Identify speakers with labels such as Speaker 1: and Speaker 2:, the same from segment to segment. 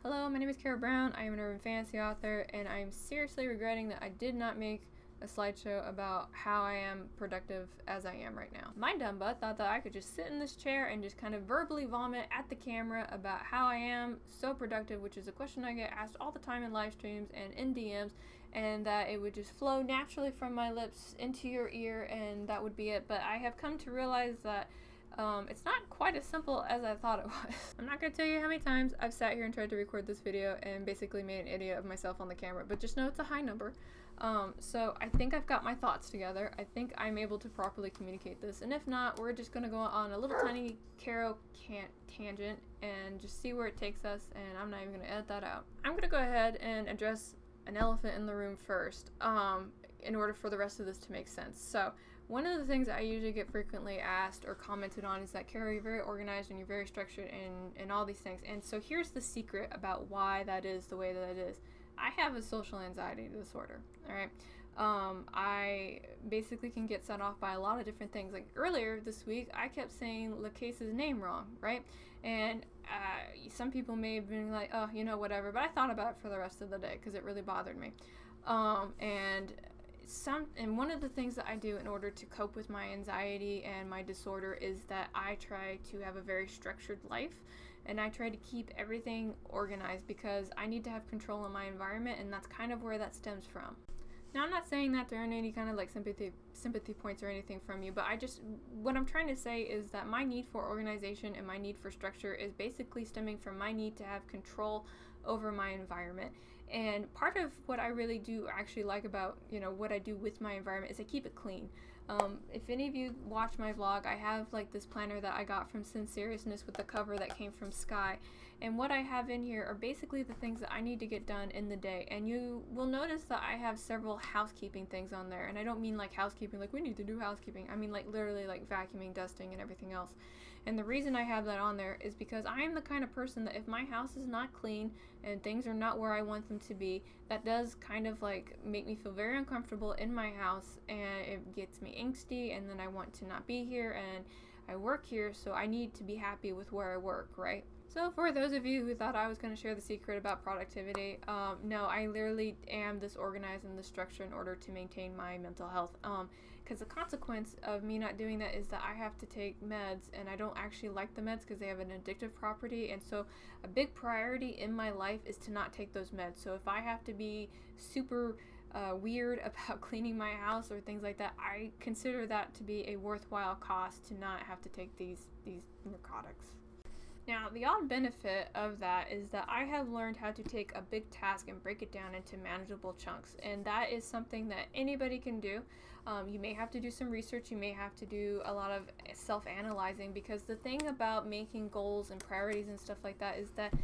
Speaker 1: Hello, my name is Carrow Brown. I am an urban fantasy author, and I am seriously regretting that I did not make a slideshow about how I am productive as I am right now. My dumb butt thought that I could just sit in this chair and just kind of verbally vomit at the camera about how I am so productive, which is a question I get asked all the time in live streams and in DMs, and that it would just flow naturally from my lips into your ear and that would be it. But I have come to realize that it's not quite as simple as I thought it was. I'm not going to tell you how many times I've sat here and tried to record this video and basically made an idiot of myself on the camera, but just know it's a high number. So I think I've got my thoughts together. I think I'm able to properly communicate this, and if not, we're just going to go on a little tiny Carrow tangent and just see where it takes us, and I'm not even going to edit that out. I'm going to go ahead and address an elephant in the room first, in order for the rest of this to make sense. So one of the things that I usually get frequently asked or commented on is that, Carrow, you're very organized and you're very structured and all these things. And so here's the secret about why that is the way that it is. I have a social anxiety disorder, alright? I basically can get set off by a lot of different things. Like earlier this week, I kept saying LaCase's name wrong, right? And some people may have been like, oh, you know, whatever. But I thought about it for the rest of the day because it really bothered me. And one of the things that I do in order to cope with my anxiety and my disorder is that I try to have a very structured life, and I try to keep everything organized because I need to have control in my environment, and that's kind of where that stems from. Now, I'm not saying that to earn any kind of like sympathy points or anything from you, but what I'm trying to say is that my need for organization and my need for structure is basically stemming from my need to have control over my environment. And part of what I really do actually like about, you know, what I do with my environment is I keep it clean. If any of you watch my vlog, I have like this planner that I got from Sinceriousness with the cover that came from Sky. And what I have in here are basically the things that I need to get done in the day. And you will notice that I have several housekeeping things on there. And I don't mean like housekeeping, like we need to do housekeeping. I mean like literally like vacuuming, dusting, and everything else. And the reason I have that on there is because I am the kind of person that if my house is not clean and things are not where I want them to be, that does kind of like make me feel very uncomfortable in my house, and it gets me angsty, and then I want to not be here, and I work here, so I need to be happy with where I work, right? So for those of you who thought I was going to share the secret about productivity, no, I literally am this organized and this structure in order to maintain my mental health. Because the consequence of me not doing that is that I have to take meds, and I don't actually like the meds because they have an addictive property, and so a big priority in my life is to not take those meds. So if I have to be super weird about cleaning my house or things like that, I consider that to be a worthwhile cost to not have to take these narcotics. Now, the odd benefit of that is that I have learned how to take a big task and break it down into manageable chunks, and that is something that anybody can do. You may have to do some research, you may have to do a lot of self-analyzing, because the thing about making goals and priorities and stuff like that is that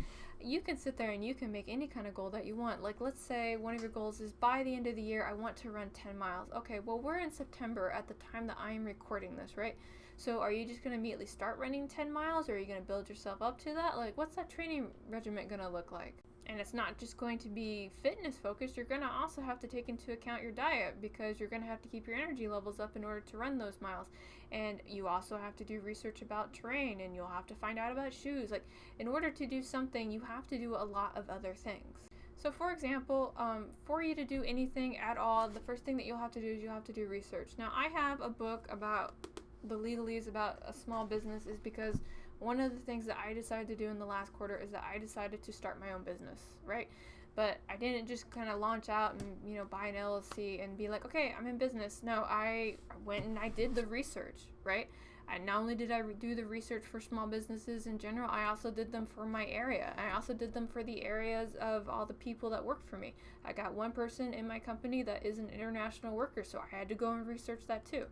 Speaker 1: you can sit there and you can make any kind of goal that you want. Like, let's say one of your goals is by the end of the year, I want to run 10 miles. Okay, well, we're in September at the time that I am recording this, right? So are you just going to immediately start running 10 miles, or are you going to build yourself up to that? Like, what's that training regimen going to look like? And it's not just going to be fitness focused. You're going to also have to take into account your diet, because you're going to have to keep your energy levels up in order to run those miles. And you also have to do research about terrain, and you'll have to find out about shoes. Like, in order to do something, you have to do a lot of other things. So for example, for you to do anything at all, the first thing that you'll have to do is you'll have to do research. Now, I have a book about the legalese about a small business is because one of the things that I decided to do in the last quarter is that I decided to start my own business, right? But I didn't just kind of launch out and, you know, buy an LLC and be like, okay, I'm in business. No, I went and I did the research, right? And not only did I do the research for small businesses in general, I also did them for my area. I also did them for the areas of all the people that work for me. I got one person in my company that is an international worker, so I had to go and research that too.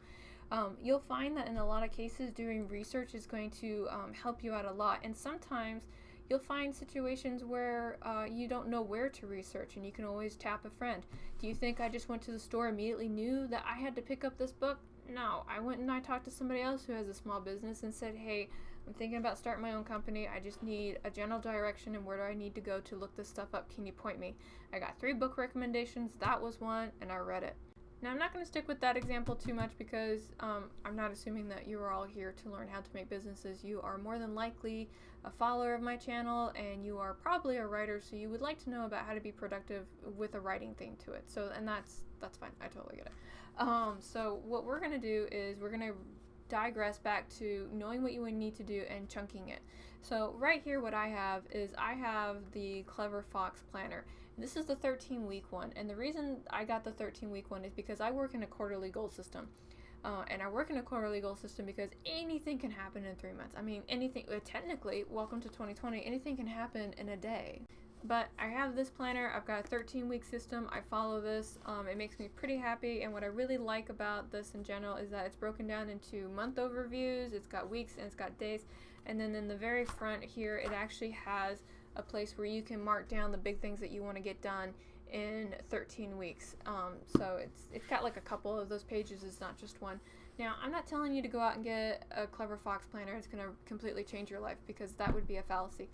Speaker 1: You'll find that in a lot of cases doing research is going to help you out a lot, and sometimes you'll find situations where you don't know where to research, and you can always tap a friend. Do you think I just went to the store, immediately knew that I had to pick up this book? No, I went and I talked to somebody else who has a small business and said, hey, I'm thinking about starting my own company. I just need a general direction, and where do I need to go to look this stuff up? Can you point me? I got 3 book recommendations. That was one, and I read it. Now, I'm not going to stick with that example too much because I'm not assuming that you are all here to learn how to make businesses. You are more than likely a follower of my channel, and you are probably a writer, so you would like to know about how to be productive with a writing thing to it. So, and that's fine. I totally get it. So what we're going to do is we're going to digress back to knowing what you would need to do and chunking it. So right here, what I have is I have the Clever Fox Planner. This is the 13-week one, and the reason I got the 13-week one is because I work in a quarterly goal system. And I work in a quarterly goal system because anything can happen in 3 months. I mean, anything, technically, welcome to 2020, anything can happen in a day. But I have this planner, I've got a 13-week system, I follow this, it makes me pretty happy, and what I really like about this in general is that it's broken down into month overviews, it's got weeks, and it's got days, and then in the very front here, it actually has a place where you can mark down the big things that you want to get done in 13 weeks. So it's got like a couple of those pages, it's not just one. Now, I'm not telling you to go out and get a Clever Fox planner. It's going to completely change your life, because that would be a fallacy.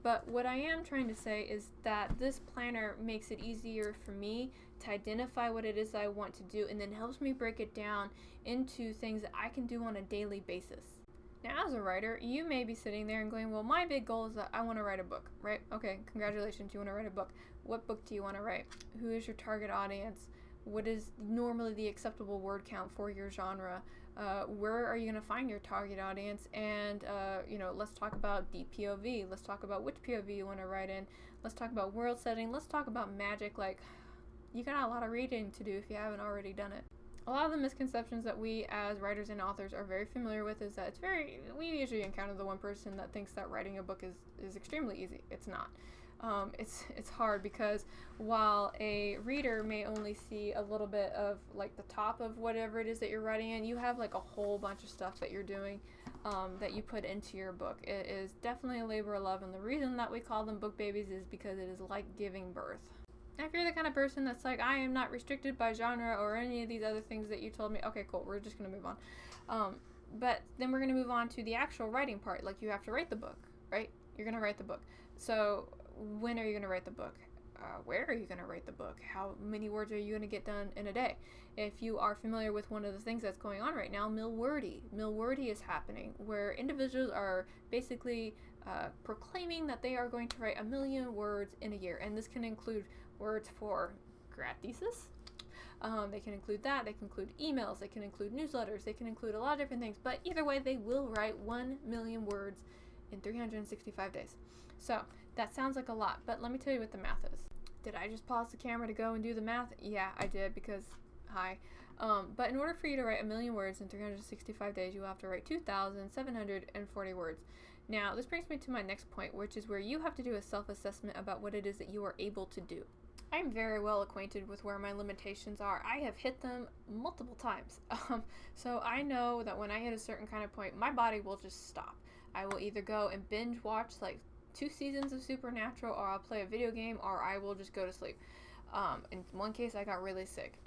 Speaker 1: But what I am trying to say is that this planner makes it easier for me to identify what it is I want to do, and then helps me break it down into things that I can do on a daily basis. Now, as a writer, you may be sitting there and going, well, my big goal is that I want to write a book, right? Okay, congratulations, you want to write a book. What book do you want to write? Who is your target audience? What is normally the acceptable word count for your genre? Where are you going to find your target audience? And, you know, let's talk about deep POV. Let's talk about which POV you want to write in. Let's talk about world setting. Let's talk about magic. Like, you got a lot of reading to do if you haven't already done it. A lot of the misconceptions that we as writers and authors are very familiar with is that we usually encounter the one person that thinks that writing a book is extremely easy. It's not. It's hard, because while a reader may only see a little bit of like the top of whatever it is that you're writing in, you have like a whole bunch of stuff that you're doing that you put into your book. It is definitely a labor of love, and the reason that we call them book babies is because it is like giving birth. Now, if you're the kind of person that's like, I am not restricted by genre or any of these other things that you told me, okay, cool, we're just going to move on. But then we're going to move on to the actual writing part. Like, you have to write the book, right? You're going to write the book. So when are you going to write the book? Where are you going to write the book? How many words are you going to get done in a day? If you are familiar with one of the things that's going on right now, Millwordy is happening, where individuals are basically proclaiming that they are going to write 1 million words in a year, and this can include words for grad thesis. They can include that. They can include emails. They can include newsletters. They can include a lot of different things. But either way, they will write 1 million words in 365 days. So that sounds like a lot, but let me tell you what the math is. Did I just pause the camera to go and do the math? Yeah, I did, because hi. But in order for you to write 1 million words in 365 days, you have to write 2,740 words. Now, this brings me to my next point, which is where you have to do a self-assessment about what it is that you are able to do. I'm very well acquainted with where my limitations are. I have hit them multiple times. So I know that when I hit a certain kind of point, my body will just stop. I will either go and binge watch like 2 seasons of Supernatural, or I'll play a video game, or I will just go to sleep. In one case, I got really sick.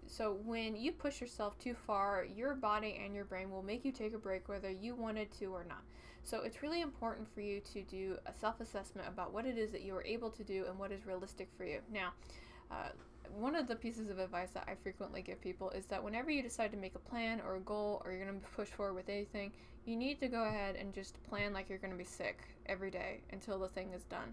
Speaker 1: So when you push yourself too far, your body and your brain will make you take a break whether you wanted to or not. So it's really important for you to do a self-assessment about what it is that you are able to do and what is realistic for you. Now, one of the pieces of advice that I frequently give people is that whenever you decide to make a plan or a goal, or you're going to push forward with anything, you need to go ahead and just plan like you're going to be sick every day until the thing is done.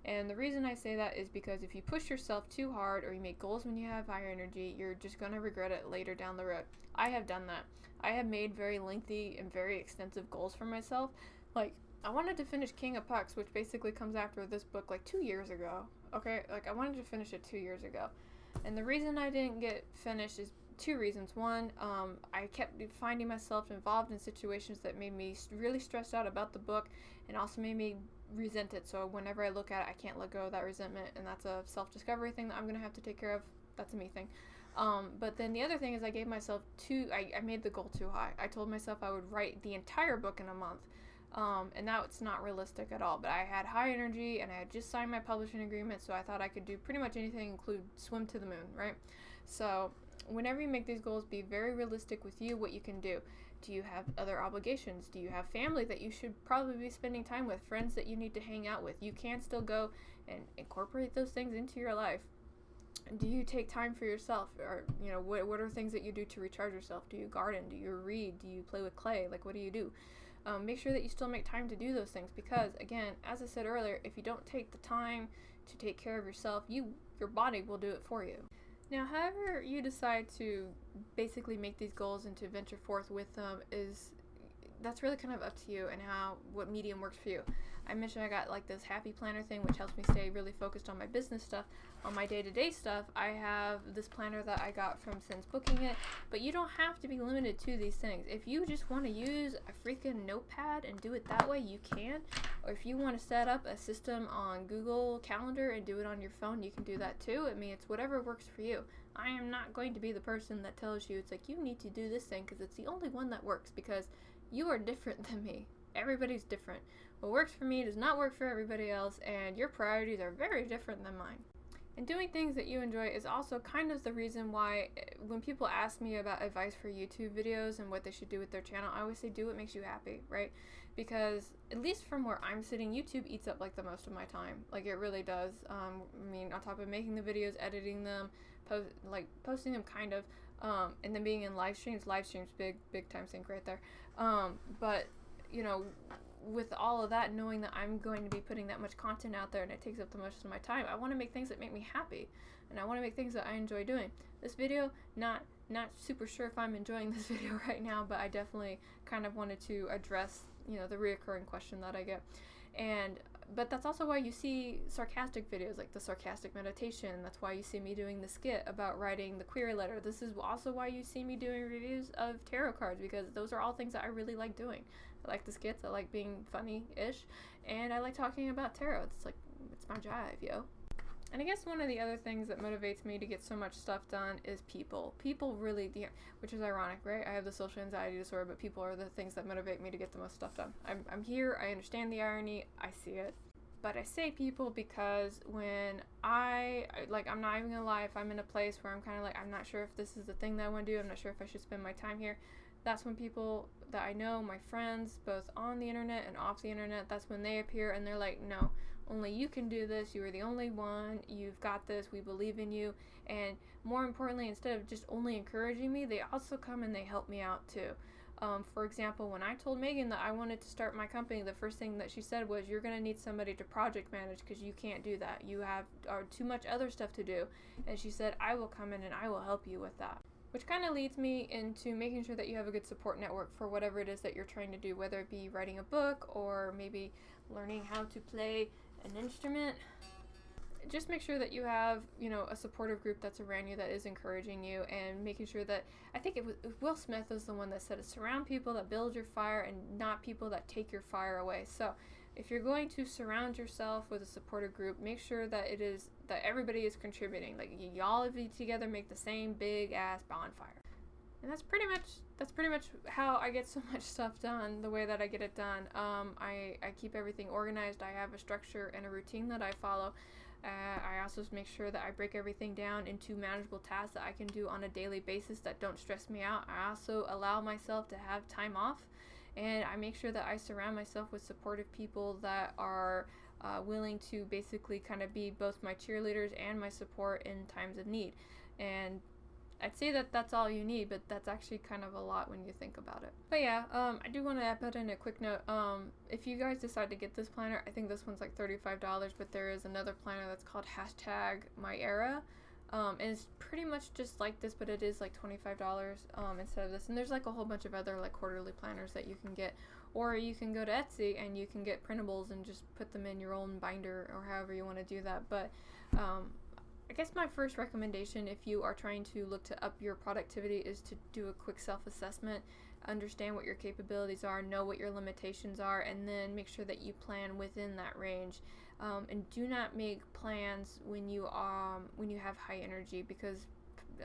Speaker 1: And the reason I say that is because if you push yourself too hard, or you make goals when you have higher energy, you're just going to regret it later down the road. I have done that. I have made very lengthy and very extensive goals for myself. Like, I wanted to finish King of Pucks, which basically comes after this book, like 2 years ago. Okay, like I wanted to finish it 2 years ago. And the reason I didn't get finished is 2 reasons. One, I kept finding myself involved in situations that made me really stressed out about the book, and also made me resent it. So whenever I look at it, I can't let go of that resentment, and that's a self-discovery thing that I'm going to have to take care of. That's a me thing. But then the other thing is I gave myself I made the goal too high. I told myself I would write the entire book in a month. And now it's not realistic at all, but I had high energy, and I had just signed my publishing agreement, so I thought I could do pretty much anything, include swim to the moon, right? So whenever you make these goals, be very realistic with you, what you can do. Do you have other obligations? Do you have family that you should probably be spending time with, friends that you need to hang out with? You can still go and incorporate those things into your life. Do you take time for yourself? Or, you know, what are things that you do to recharge yourself? Do you garden? Do you read? Do you play with clay? Like, what do you do? Make sure that you still make time to do those things, because, again, as I said earlier, if you don't take the time to take care of yourself, your body will do it for you. Now, however you decide to basically make these goals and to venture forth with them, that's really kind of up to you and what medium works for you. I mentioned I got like this happy planner thing, which helps me stay really focused on my business stuff. On my day-to-day stuff, I have this planner that I got from Since Booking It, but you don't have to be limited to these things. If you just want to use a freaking notepad and do it that way, you can. Or if you want to set up a system on Google Calendar and do it on your phone, you can do that too. I mean, it's whatever works for you. I am not going to be the person that tells you, it's like, you need to do this thing because it's the only one that works, because you are different than me. Everybody's different. What works for me does not work for everybody else, and your priorities are very different than mine. And doing things that you enjoy is also kind of the reason why when people ask me about advice for YouTube videos and what they should do with their channel, I always say do what makes you happy, right? Because at least from where I'm sitting, YouTube eats up like the most of my time. Like, it really does. I mean, on top of making the videos, editing them, posting them kind of, and then being in live streams, big time sink right there. But, you know, with all of that, knowing that I'm going to be putting that much content out there and it takes up the most of my time, I want to make things that make me happy, and I want to make things that I enjoy doing. This video, not super sure if I'm enjoying this video right now, but I definitely kind of wanted to address, you know, the reoccurring question that I get. But that's also why you see sarcastic videos, like the sarcastic meditation. That's why you see me doing the skit about writing the query letter. This is also why you see me doing reviews of tarot cards, because those are all things that I really like doing. I like the skits, I like being funny-ish, and I like talking about tarot. It's like, it's my jive, yo. And I guess one of the other things that motivates me to get so much stuff done is people. People really, which is ironic, right? I have the social anxiety disorder, but people are the things that motivate me to get the most stuff done. I'm here, I understand the irony, I see it. But I say people because when I'm not even gonna lie, if I'm in a place where I'm kind of like, I'm not sure if this is the thing that I want to do, I'm not sure if I should spend my time here, that's when people that I know, my friends, both on the internet and off the internet, that's when they appear and they're like, no, only you can do this, you are the only one, you've got this, we believe in you. And more importantly, instead of just only encouraging me, they also come and they help me out too. For example, when I told Megan that I wanted to start my company, the first thing that she said was, you're going to need somebody to project manage because you can't do that. You have too much other stuff to do. And she said, I will come in and I will help you with that. Which kind of leads me into making sure that you have a good support network for whatever it is that you're trying to do, whether it be writing a book or maybe learning how to play an instrument. Just make sure that you have, you know, a supportive group that's around you that is encouraging you, and making sure that, I think it was Will Smith is the one that said it, surround people that build your fire and not people that take your fire away. So if you're going to surround yourself with a supportive group, make sure that that everybody is contributing. Like, y'all of you together make the same big ass bonfire. And that's pretty much how I get so much stuff done, the way that I get it done. I keep everything organized. I have a structure and a routine that I follow. I also make sure that I break everything down into manageable tasks that I can do on a daily basis that don't stress me out. I also allow myself to have time off, and I make sure that I surround myself with supportive people that are willing to basically kind of be both my cheerleaders and my support in times of need. And I'd say that that's all you need, but that's actually kind of a lot when you think about it. But yeah, I do want to put in a quick note. If you guys decide to get this planner, I think this one's like $35, but there is another planner that's called #MyEra. And it's pretty much just like this, but it is like $25 instead of this. And there's like a whole bunch of other like quarterly planners that you can get. Or you can go to Etsy and you can get printables and just put them in your own binder or however you want to do that. But I guess my first recommendation, if you are trying to look to up your productivity, is to do a quick self-assessment, understand what your capabilities are, know what your limitations are, and then make sure that you plan within that range. And do not make plans when you have high energy, because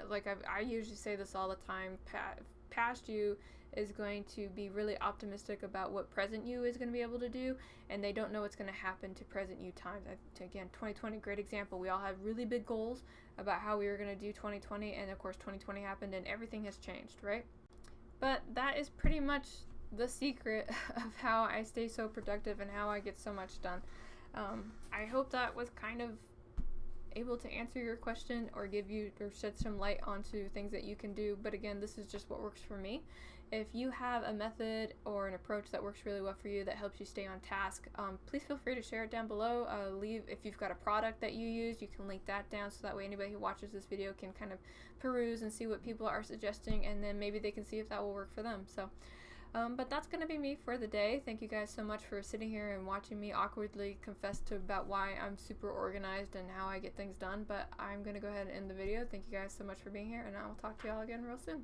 Speaker 1: like I usually say this all the time, past you is going to be really optimistic about what present you is going to be able to do, and they don't know what's going to happen to present you times. Again, 2020, great example. We all had really big goals about how we were going to do 2020, and of course 2020 happened and everything has changed, right? But that is pretty much the secret of how I stay so productive and how I get so much done. I hope that was kind of able to answer your question or give you or shed some light onto things that you can do. But again, this is just what works for me. If you have a method or an approach that works really well for you that helps you stay on task, please feel free to share it down below. If you've got a product that you use, you can link that down so that way anybody who watches this video can kind of peruse and see what people are suggesting, and then maybe they can see if that will work for them. So but that's going to be me for the day. Thank you guys so much for sitting here and watching me awkwardly confess to about why I'm super organized and how I get things done. But I'm going to go ahead and end the video. Thank you guys so much for being here, and I will talk to y'all again real soon.